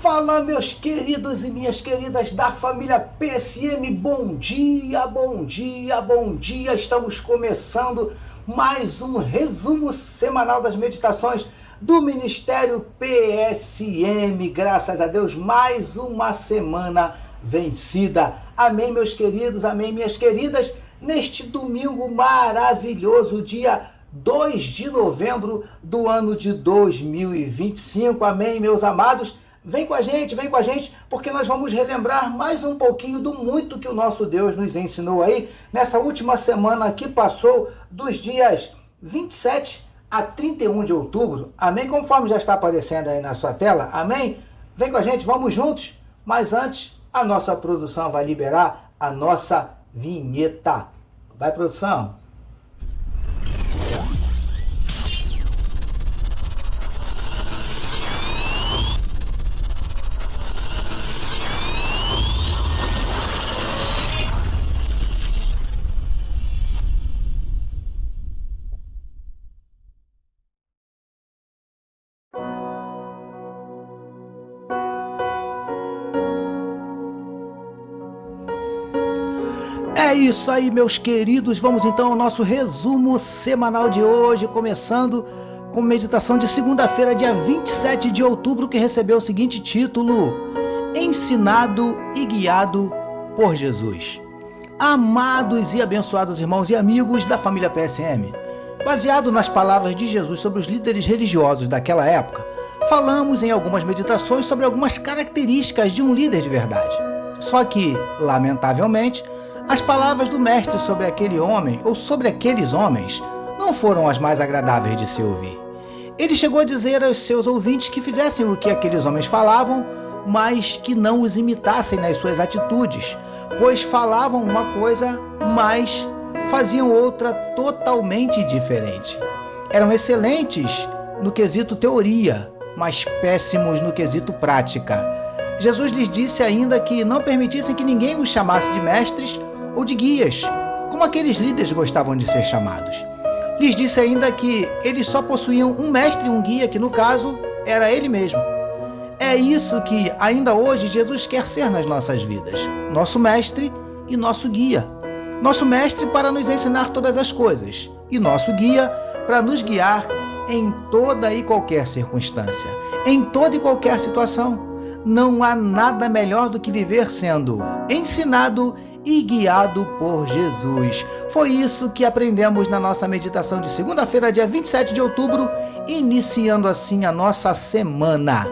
Fala, meus queridos e minhas queridas da família PSM, bom dia, bom dia, bom dia. Estamos começando mais um resumo semanal das meditações do Ministério PSM. Graças a Deus, mais uma semana vencida. Amém, meus queridos, amém, minhas queridas. Neste domingo maravilhoso, dia 2 de novembro do ano de 2025. Amém, meus amados. Vem com a gente, porque nós vamos relembrar mais um pouquinho do muito que o nosso Deus nos ensinou aí nessa última semana que passou dos dias 27 a 31 de outubro. Amém? Conforme já está aparecendo aí na sua tela. Amém? Vem com a gente, vamos juntos. Mas antes, a nossa produção vai liberar a nossa vinheta. Vai, produção. É isso aí, meus queridos. Vamos então ao nosso resumo semanal de hoje, começando com meditação de segunda-feira, dia 27 de outubro, que recebeu o seguinte título: Ensinado e guiado por Jesus. Amados e abençoados irmãos e amigos da família PSM, baseado nas palavras de Jesus sobre os líderes religiosos daquela época, falamos em algumas meditações sobre algumas características de um líder de verdade. Só que, lamentavelmente, as palavras do mestre sobre aquele homem ou sobre aqueles homens não foram as mais agradáveis de se ouvir. Ele chegou a dizer aos seus ouvintes que fizessem o que aqueles homens falavam, mas que não os imitassem nas suas atitudes, pois falavam uma coisa, mas faziam outra totalmente diferente. Eram excelentes no quesito teoria, mas péssimos no quesito prática. Jesus lhes disse ainda que não permitissem que ninguém os chamasse de mestres ou de guias, como aqueles líderes gostavam de ser chamados. Lhes disse ainda que eles só possuíam um mestre e um guia, que no caso era ele mesmo. É isso que ainda hoje Jesus quer ser nas nossas vidas: nosso mestre e nosso guia. Nosso mestre para nos ensinar todas as coisas e nosso guia para nos guiar em toda e qualquer circunstância, em toda e qualquer situação. Não há nada melhor do que viver sendo ensinado e guiado por Jesus. Foi isso que aprendemos na nossa meditação de segunda-feira, dia 27 de outubro, iniciando assim a nossa semana.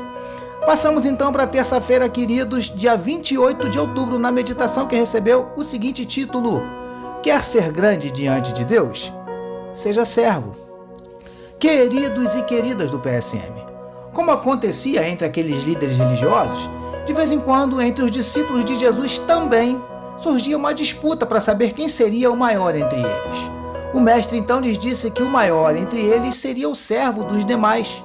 Passamos então para terça-feira, queridos, dia 28 de outubro, na meditação que recebeu o seguinte título: Quer ser grande diante de Deus? Seja servo. Queridos e queridas do PSM, como acontecia entre aqueles líderes religiosos, de vez em quando entre os discípulos de Jesus também surgia uma disputa para saber quem seria o maior entre eles. O mestre então lhes disse que o maior entre eles seria o servo dos demais.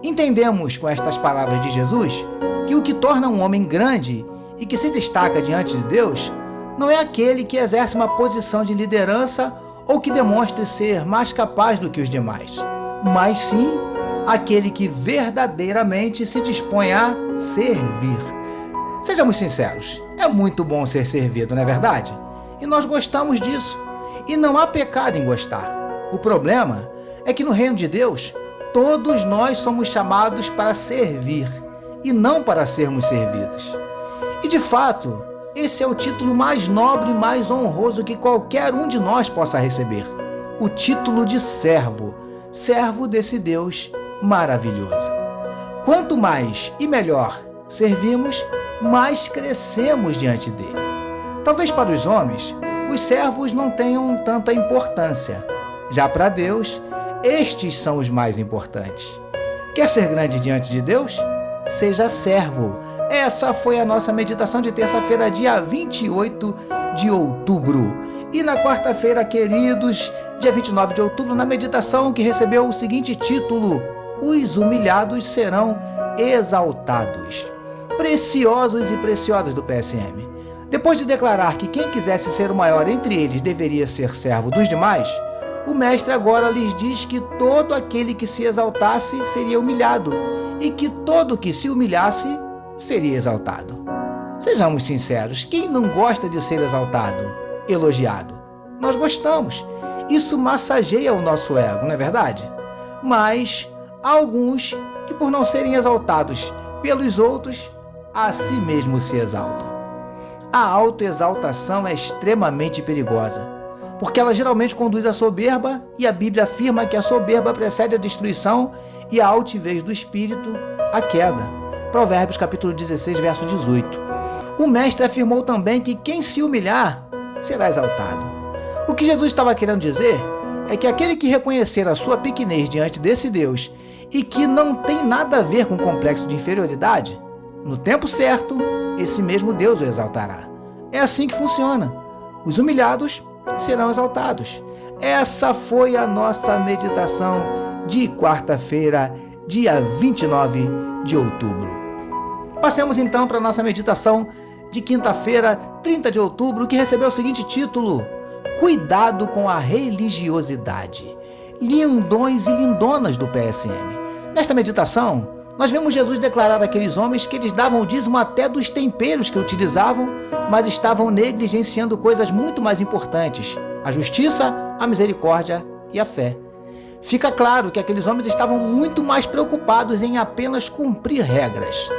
Entendemos com estas palavras de Jesus que o que torna um homem grande e que se destaca diante de Deus não é aquele que exerce uma posição de liderança ou que demonstre ser mais capaz do que os demais, mas sim aquele que verdadeiramente se dispõe a servir. Sejamos sinceros, é muito bom ser servido, não é verdade? E nós gostamos disso. E não há pecado em gostar. O problema é que no reino de Deus, todos nós somos chamados para servir e não para sermos servidos. E de fato, esse é o título mais nobre e mais honroso que qualquer um de nós possa receber: o título de servo, servo desse Deus maravilhoso. Quanto mais e melhor servimos, mais crescemos diante dele. Talvez para os homens, os servos não tenham tanta importância. Já para Deus, estes são os mais importantes. Quer ser grande diante de Deus? Seja servo. Essa foi a nossa meditação de terça-feira, dia 28 de outubro. E na quarta-feira, queridos, dia 29 de outubro, na meditação que recebeu o seguinte título: Os humilhados serão exaltados. Preciosos e preciosas do PSM, depois de declarar que quem quisesse ser o maior entre eles deveria ser servo dos demais, o mestre agora lhes diz que todo aquele que se exaltasse seria humilhado, e que todo que se humilhasse seria exaltado. Sejamos sinceros, quem não gosta de ser exaltado, elogiado? Nós gostamos. Isso massageia o nosso ego, não é verdade? Mas há alguns que, por não serem exaltados pelos outros, a si mesmo se exaltam. A autoexaltação é extremamente perigosa, porque ela geralmente conduz à soberba, e a Bíblia afirma que a soberba precede a destruição e a altivez do espírito, a queda. Provérbios capítulo 16, verso 18. O mestre afirmou também que quem se humilhar será exaltado. O que Jesus estava querendo dizer é que aquele que reconhecer a sua pequenez diante desse Deus e que não tem nada a ver com complexo de inferioridade, no tempo certo, esse mesmo Deus o exaltará. É assim que funciona. Os humilhados serão exaltados. Essa foi a nossa meditação de quarta-feira, dia 29 de outubro. Passemos então para a nossa meditação de quinta-feira, 30 de outubro, que recebeu o seguinte título: Cuidado com a religiosidade. Lindões e lindonas do PSM. Nesta meditação, nós vemos Jesus declarar àqueles homens que eles davam o dízimo até dos temperos que utilizavam, mas estavam negligenciando coisas muito mais importantes: a justiça, a misericórdia e a fé. Fica claro que aqueles homens estavam muito mais preocupados em apenas cumprir regras.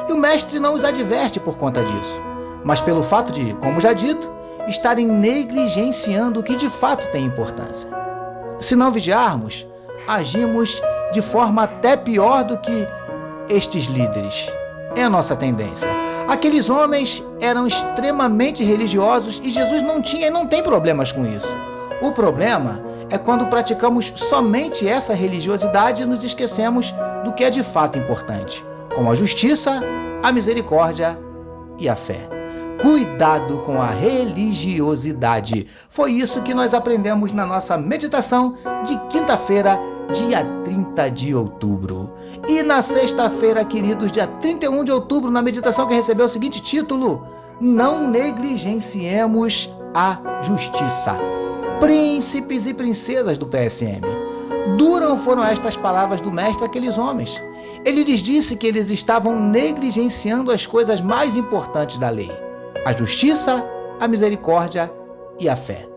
E o mestre não os adverte por conta disso, mas pelo fato de, como já dito, estarem negligenciando o que de fato tem importância. Se não vigiarmos, agimos de forma até pior do que estes líderes. É a nossa tendência. Aqueles homens eram extremamente religiosos e Jesus não tinha e não tem problemas com isso. O problema é quando praticamos somente essa religiosidade e nos esquecemos do que é de fato importante, como a justiça, a misericórdia e a fé. Cuidado com a religiosidade. Foi isso que nós aprendemos na nossa meditação de quinta-feira, dia 30 de outubro. E na sexta-feira, queridos, dia 31 de outubro, na meditação que recebeu o seguinte título: Não negligenciemos a justiça. Príncipes e princesas do PSM, duras foram estas palavras do mestre àqueles homens. Ele lhes disse que eles estavam negligenciando as coisas mais importantes da lei: a justiça, a misericórdia e a fé.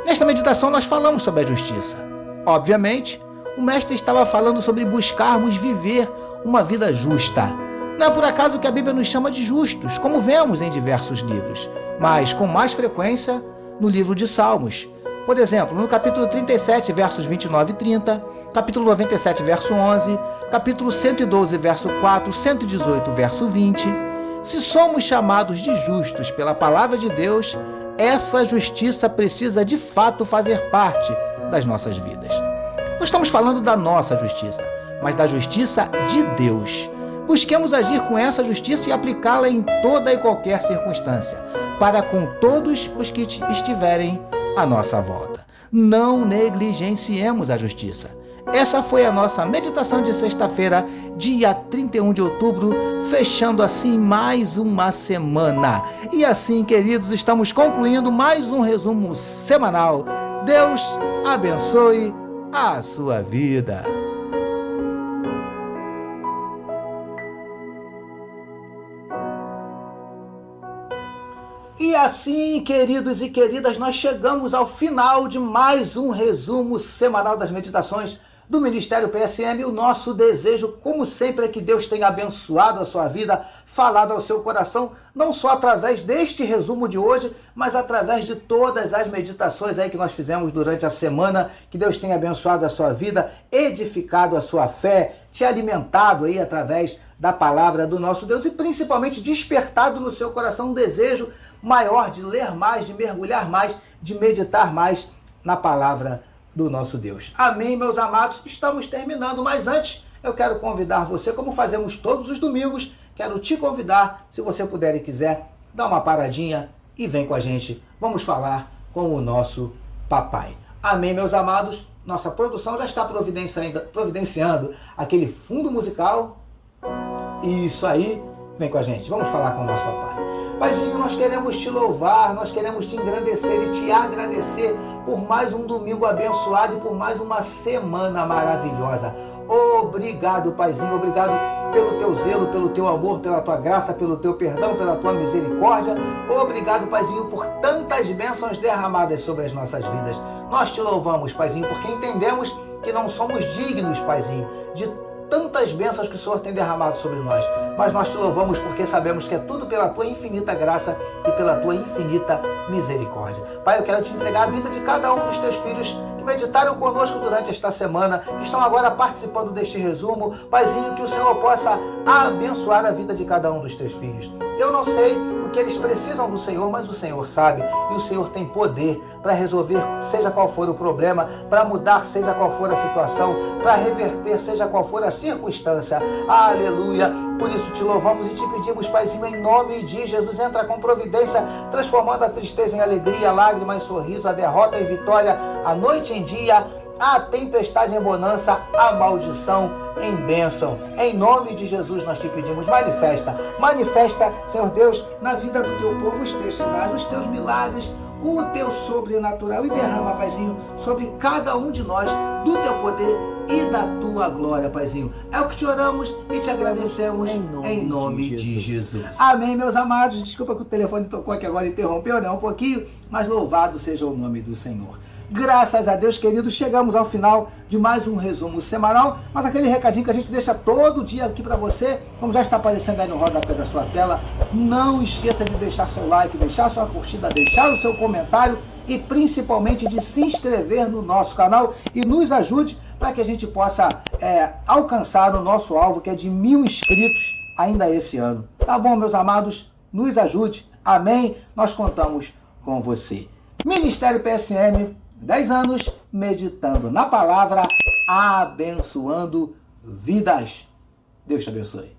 Nesta meditação nós falamos sobre a justiça. Obviamente, o mestre estava falando sobre buscarmos viver uma vida justa. Não é por acaso que a Bíblia nos chama de justos, como vemos em diversos livros, mas com mais frequência no livro de Salmos. Por exemplo, no capítulo 37, versos 29 e 30, capítulo 97, verso 11, capítulo 112, verso 4, 118, verso 20. Se somos chamados de justos pela palavra de Deus, essa justiça precisa de fato fazer parte das nossas vidas. Não estamos falando da nossa justiça, mas da justiça de Deus. Busquemos agir com essa justiça e aplicá-la em toda e qualquer circunstância, para com todos os que estiverem à nossa volta. Não negligenciemos a justiça. Essa foi a nossa meditação de sexta-feira, dia 31 de outubro, fechando assim mais uma semana. E assim, queridos, estamos concluindo mais um resumo semanal. Deus abençoe a sua vida. E assim, queridos e queridas, nós chegamos ao final de mais um resumo semanal das meditações do Ministério PSM. O nosso desejo, como sempre, é que Deus tenha abençoado a sua vida, falado ao seu coração, não só através deste resumo de hoje, mas através de todas as meditações aí que nós fizemos durante a semana. Que Deus tenha abençoado a sua vida, edificado a sua fé, te alimentado aí através da palavra do nosso Deus e principalmente despertado no seu coração um desejo maior de ler mais, de mergulhar mais, de meditar mais na palavra do nosso Deus. Amém, meus amados? Estamos terminando, mas antes eu quero convidar você, como fazemos todos os domingos, quero te convidar, se você puder e quiser, dá uma paradinha e vem com a gente. Vamos falar com o nosso papai. Amém, meus amados? Nossa produção já está providenciando aquele fundo musical. Isso aí, vem com a gente, vamos falar com o nosso papai. Paizinho, nós queremos te louvar, nós queremos te engrandecer e te agradecer por mais um domingo abençoado e por mais uma semana maravilhosa. Obrigado, Paizinho, obrigado pelo teu zelo, pelo teu amor, pela tua graça, pelo teu perdão, pela tua misericórdia. Obrigado, Paizinho, por tantas bênçãos derramadas sobre as nossas vidas. Nós te louvamos, Paizinho, porque entendemos que não somos dignos, Paizinho, de tantas bênçãos que o Senhor tem derramado sobre nós. Mas nós te louvamos porque sabemos que é tudo pela tua infinita graça e pela tua infinita misericórdia. Pai, eu quero te entregar a vida de cada um dos teus filhos que meditaram conosco durante esta semana, que estão agora participando deste resumo. Paizinho, que o Senhor possa abençoar a vida de cada um dos teus filhos. Eu não sei o que eles precisam do Senhor, mas o Senhor sabe, e o Senhor tem poder para resolver seja qual for o problema, para mudar seja qual for a situação, para reverter seja qual for a circunstância. Aleluia! Por isso te louvamos e te pedimos, Paizinho, em nome de Jesus, entra com providência, transformando a tristeza em alegria, a lágrima em sorriso, a derrota em vitória, a noite em dia, a tempestade em bonança, a maldição em bênção. Em nome de Jesus nós te pedimos, manifesta, Senhor Deus, na vida do teu povo os teus sinais, os teus milagres, o teu sobrenatural, e derrama, Paizinho, sobre cada um de nós do teu poder e da tua glória, Paizinho. É o que te oramos e te agradecemos em nome de Jesus. Amém, meus amados. Desculpa que o telefone tocou aqui agora, interrompeu, né? Um pouquinho, mas louvado seja o nome do Senhor. Graças a Deus, queridos, chegamos ao final de mais um resumo semanal, mas aquele recadinho que a gente deixa todo dia aqui para você, como já está aparecendo aí no rodapé da sua tela, não esqueça de deixar seu like, deixar sua curtida, deixar o seu comentário e principalmente de se inscrever no nosso canal e nos ajude para que a gente possa alcançar o nosso alvo, que é de 1000 inscritos ainda esse ano. Tá bom, meus amados? Nos ajude. Amém? Nós contamos com você. Ministério PSM, 10 anos, meditando na palavra, abençoando vidas. Deus te abençoe.